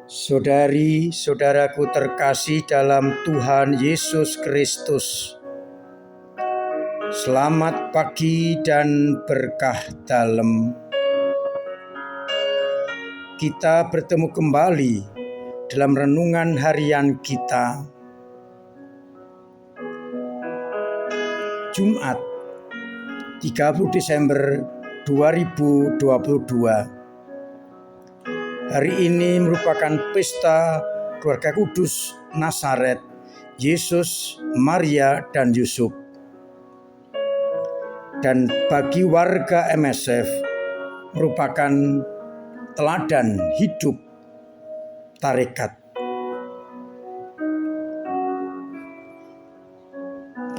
Saudari-saudaraku terkasih dalam Tuhan Yesus Kristus, selamat pagi dan berkah dalam. Kita bertemu kembali dalam renungan harian kita. Jumat 30 Desember 2022. Hari ini merupakan pesta keluarga kudus Nazaret, Yesus, Maria, dan Yusuf. Dan bagi warga MSF merupakan teladan hidup tarekat.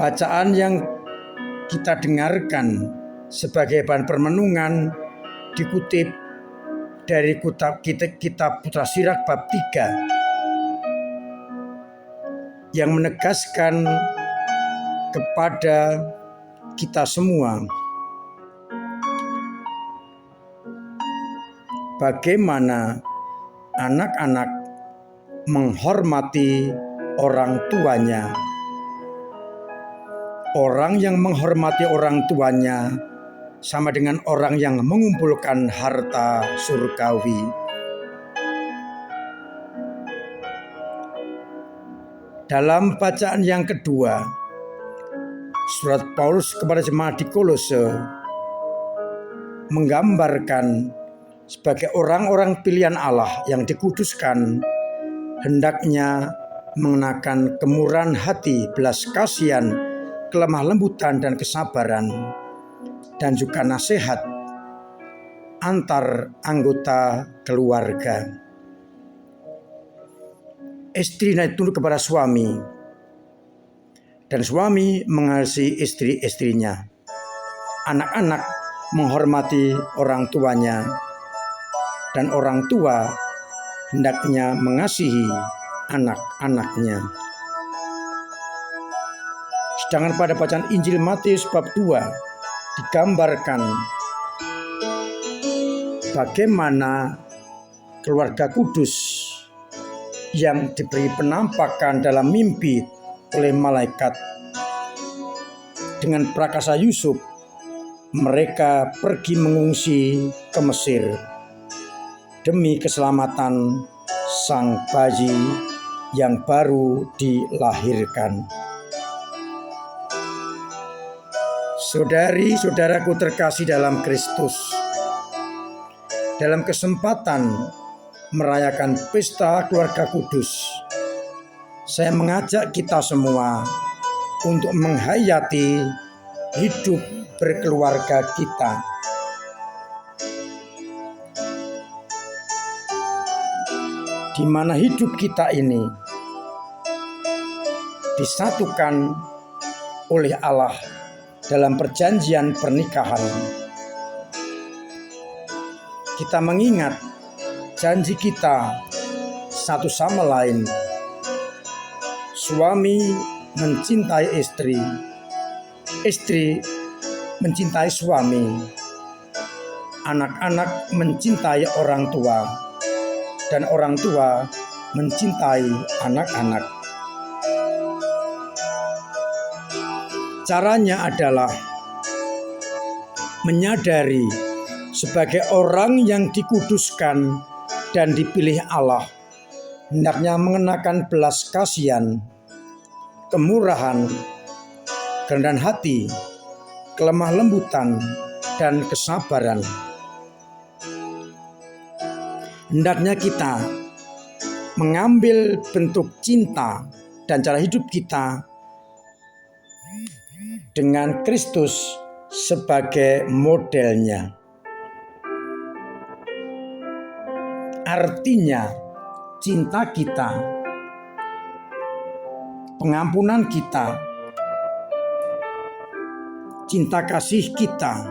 Bacaan yang kita dengarkan sebagai bahan permenungan dikutip dari kitab Putra Sirak bab 3 yang menegaskan kepada kita semua bagaimana anak-anak menghormati orang tuanya. Orang yang menghormati orang tuanya sama dengan orang yang mengumpulkan harta surgawi. Dalam bacaan yang kedua, surat Paulus kepada jemaat di Kolose menggambarkan sebagai orang-orang pilihan Allah yang dikuduskan, hendaknya mengenakan kemurahan hati, belas kasihan, kelemah lembutan dan kesabaran, dan juga nasihat antar anggota keluarga. Istri naik tunduk kepada suami, dan suami mengasihi istri-istrinya. Anak-anak menghormati orang tuanya, dan orang tua hendaknya mengasihi anak-anaknya. Sedangkan pada bacaan Injil Matius bab 2 digambarkan bagaimana keluarga kudus yang diberi penampakan dalam mimpi oleh malaikat. Dengan prakasa Yusuf, mereka pergi mengungsi ke Mesir demi keselamatan sang bayi yang baru dilahirkan. Saudari-saudaraku terkasih dalam Kristus, dalam kesempatan merayakan pesta keluarga kudus, saya mengajak kita semua untuk menghayati hidup berkeluarga kita. Di mana hidup kita ini disatukan oleh Allah dalam perjanjian pernikahan. Kita mengingat janji kita satu sama lain. Suami mencintai istri, istri mencintai suami, anak-anak mencintai orang tua, dan orang tua mencintai anak-anak. Caranya adalah menyadari sebagai orang yang dikuduskan dan dipilih Allah, hendaknya mengenakan belas kasihan, kemurahan, kerendahan hati, kelemah lembutan, dan kesabaran. Hendaknya kita mengambil bentuk cinta dan cara hidup kita dengan Kristus sebagai modelnya. Artinya, cinta kita, pengampunan kita, cinta kasih kita,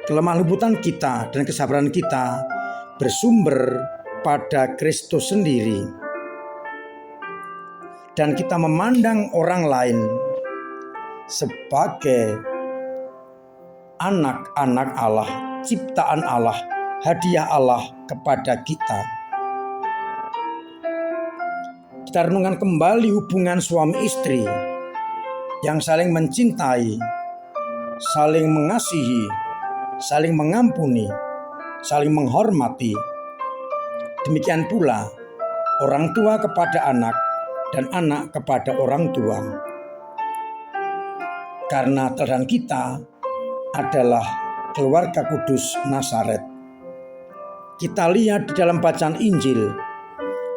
kelemah lembutan kita, dan kesabaran kita bersumber pada Kristus sendiri. Dan kita memandang orang lain sebagai anak-anak Allah, ciptaan Allah, hadiah Allah kepada kita. Kita renungkan kembali hubungan suami istri yang saling mencintai, saling mengasihi, saling mengampuni, saling menghormati. Demikian pula orang tua kepada anak dan anak kepada orang tua. Karena teladan kita adalah keluarga kudus Nazaret. Kita lihat di dalam bacaan Injil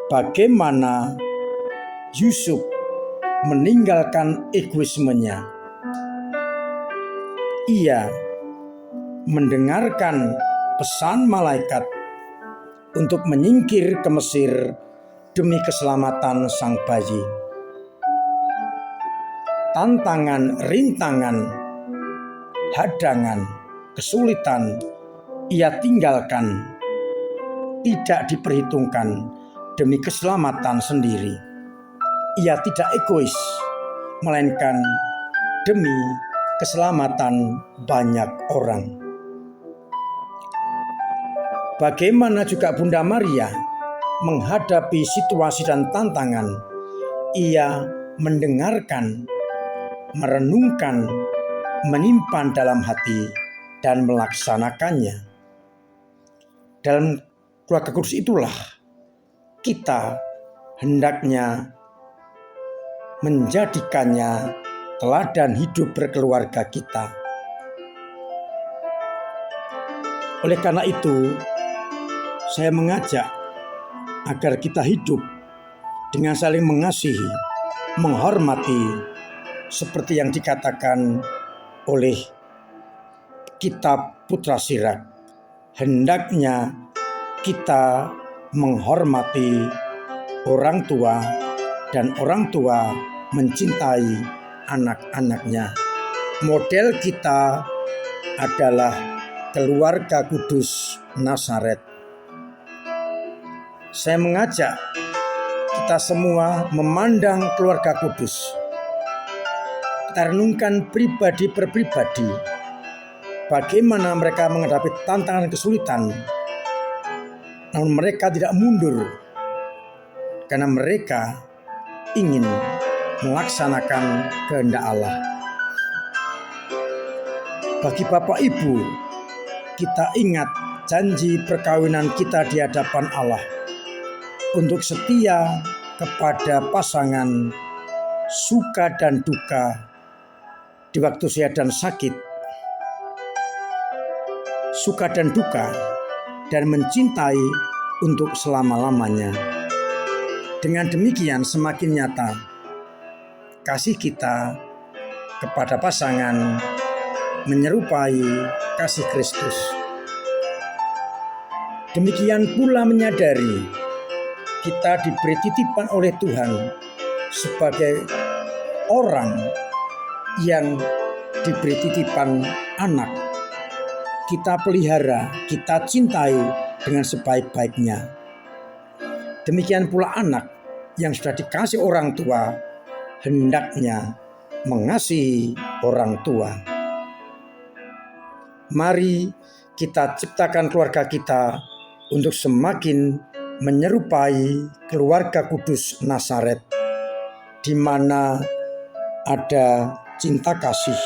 bagaimana Yusuf meninggalkan egoismenya. Ia mendengarkan pesan malaikat untuk menyingkir ke Mesir demi keselamatan sang bayi. Tantangan, rintangan, hadangan, kesulitan ia tinggalkan, tidak diperhitungkan demi keselamatan sendiri. Ia tidak egois, melainkan demi keselamatan banyak orang. Bagaimana juga Bunda Maria menghadapi situasi dan tantangan? Ia mendengarkan, merenungkan, menyimpan dalam hati, dan melaksanakannya. Dalam keluarga kudus itulah kita hendaknya menjadikannya teladan hidup berkeluarga kita. Oleh karena itu, saya mengajak agar kita hidup dengan saling mengasihi, menghormati, seperti yang dikatakan oleh kitab Putra Sirak. Hendaknya kita menghormati orang tua dan orang tua mencintai anak-anaknya. Model kita adalah keluarga kudus Nazaret. Saya mengajak kita semua memandang keluarga kudus. Kita renungkan pribadi per pribadi, bagaimana mereka menghadapi tantangan kesulitan, namun mereka tidak mundur karena mereka ingin melaksanakan kehendak Allah. Bagi Bapak Ibu, kita ingat janji perkawinan kita di hadapan Allah untuk setia kepada pasangan, suka dan duka di waktu sehat dan sakit, suka dan duka, dan mencintai untuk selama-lamanya. Dengan demikian semakin nyata kasih kita kepada pasangan menyerupai kasih Kristus. Demikian pula menyadari kita diberi titipan oleh Tuhan sebagai orang yang diberi titipan anak. Kita pelihara, kita cintai dengan sebaik-baiknya. Demikian pula anak yang sudah dikasih orang tua, hendaknya mengasihi orang tua. Mari kita ciptakan keluarga kita untuk semakin menyerupai keluarga kudus Nazaret, di mana ada cinta kasih,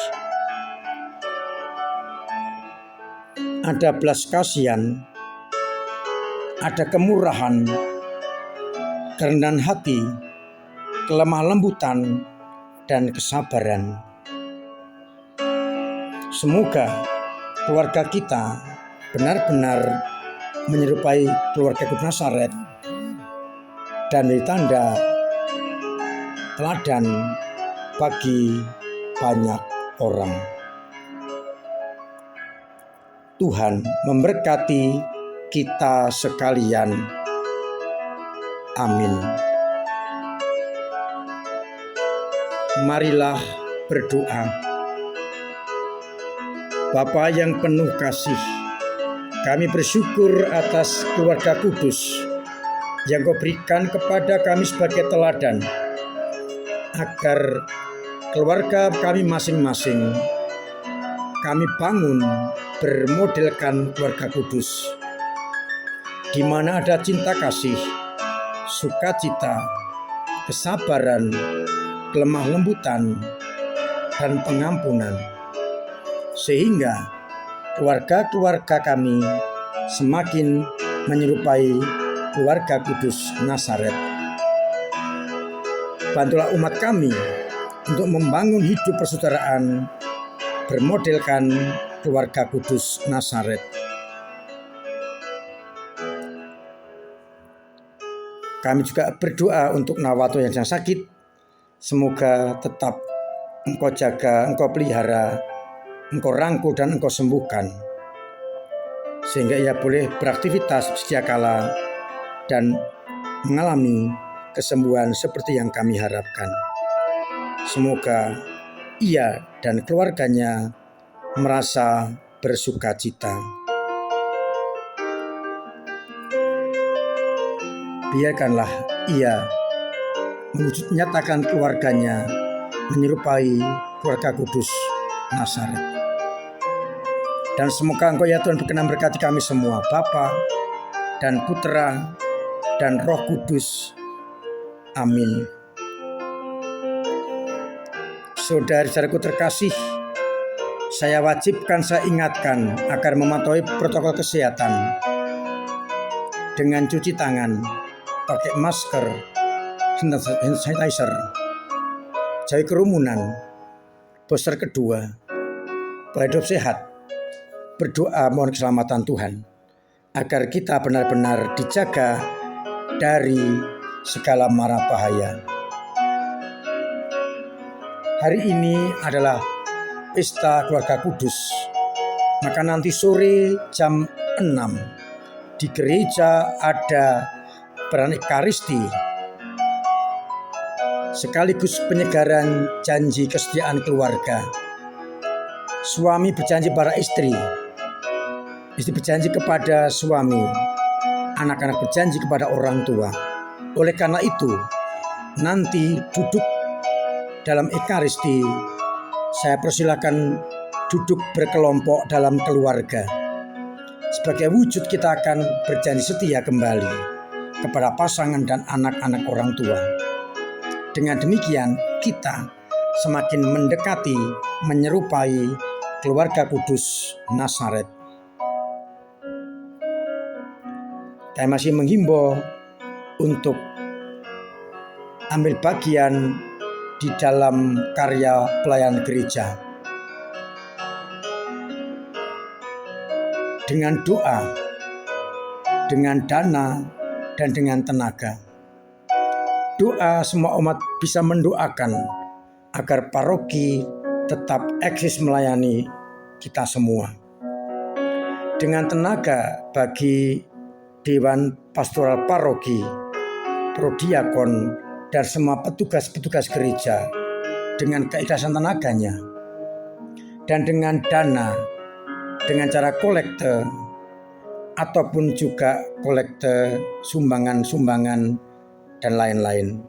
ada belas kasihan, ada kemurahan, kerendahan hati, kelemah lembutan, dan kesabaran. Semoga keluarga kita benar-benar menyerupai keluarga kudus Nazaret dan menjadi tanda teladan bagi banyak orang. Tuhan memberkati kita sekalian. Amin. Marilah berdoa. Bapa yang penuh kasih, kami bersyukur atas keluarga kudus yang Kau berikan kepada kami sebagai teladan, agar keluarga kami masing-masing kami bangun bermodelkan keluarga kudus, di mana ada cinta kasih, sukacita, kesabaran, kelemah lembutan, dan pengampunan, sehingga keluarga-keluarga kami semakin menyerupai keluarga kudus Nazaret. Bantulah umat kami untuk membangun hidup persaudaraan bermodelkan keluarga kudus Nazaret. Kami juga berdoa untuk Nawato yang sedang sakit. Semoga tetap Engkau jaga, Engkau pelihara, Engkau rangkul dan Engkau sembuhkan, sehingga ia boleh beraktivitas sedia kala dan mengalami kesembuhan seperti yang kami harapkan. Semoga ia dan keluarganya merasa bersukacita. Biarkanlah ia menyatakan keluarganya menyerupai keluarga kudus Nazaret. Dan semoga Engkau ya Tuhan berkenan berkati kami semua, Bapa dan Putra dan Roh Kudus. Amin. Saudara-saudaraku terkasih, saya ingatkan agar mematuhi protokol kesehatan dengan cuci tangan, pakai masker, hand sanitizer, jauhi kerumunan. Booster kedua, hidup sehat, berdoa mohon keselamatan Tuhan agar kita benar-benar dijaga dari segala mara bahaya. Hari ini adalah pesta keluarga kudus, maka nanti sore jam 6 di gereja ada perayaan Ekaristi sekaligus penyegaran janji kesetiaan keluarga. Suami berjanji pada istri berjanji kepada suami, anak-anak berjanji kepada orang tua. Oleh karena itu, nanti duduk dalam Ekaristi, saya persilakan duduk berkelompok dalam keluarga. Sebagai wujud kita akan berjanji setia kembali kepada pasangan dan anak-anak orang tua. Dengan demikian kita semakin mendekati, menyerupai keluarga kudus Nazaret. Saya masih menghimbau untuk ambil bagian di dalam karya pelayanan gereja dengan doa, dengan dana, dan dengan tenaga. Doa semua umat bisa mendoakan agar paroki tetap eksis melayani kita semua. Dengan tenaga bagi Dewan Pastoral Paroki, Prodiakon, dan semua petugas-petugas gereja dengan keikhlasan tenaganya. Dan dengan dana, dengan cara kolekte, ataupun juga kolekte sumbangan-sumbangan dan lain-lain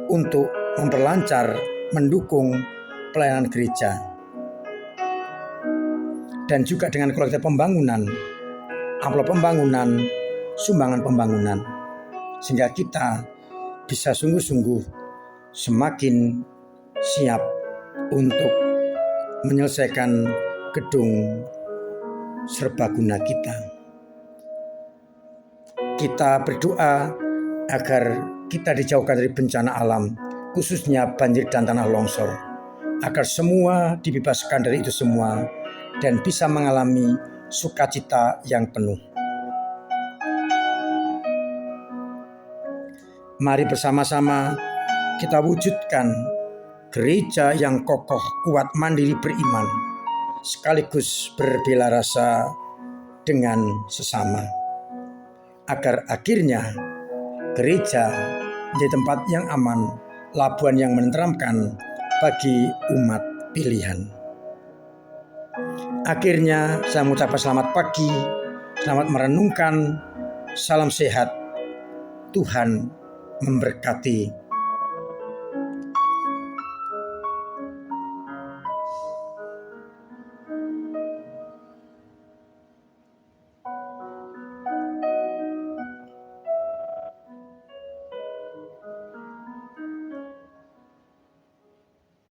untuk memperlancar, mendukung pelayanan gereja. Dan juga dengan kolekte pembangunan, amplop pembangunan, sumbangan pembangunan, sehingga kita bisa sungguh-sungguh semakin siap untuk menyelesaikan gedung serbaguna kita. Kita berdoa agar kita dijauhkan dari bencana alam, khususnya banjir dan tanah longsor, agar semua dibebaskan dari itu semua dan bisa mengalami sukacita yang penuh. Mari bersama-sama kita wujudkan gereja yang kokoh, kuat, mandiri, beriman, sekaligus berbela rasa dengan sesama, agar akhirnya gereja menjadi tempat yang aman, labuhan yang menenteramkan bagi umat pilihan. Akhirnya saya mengucapkan selamat pagi, selamat merenungkan, salam sehat, Tuhan memberkati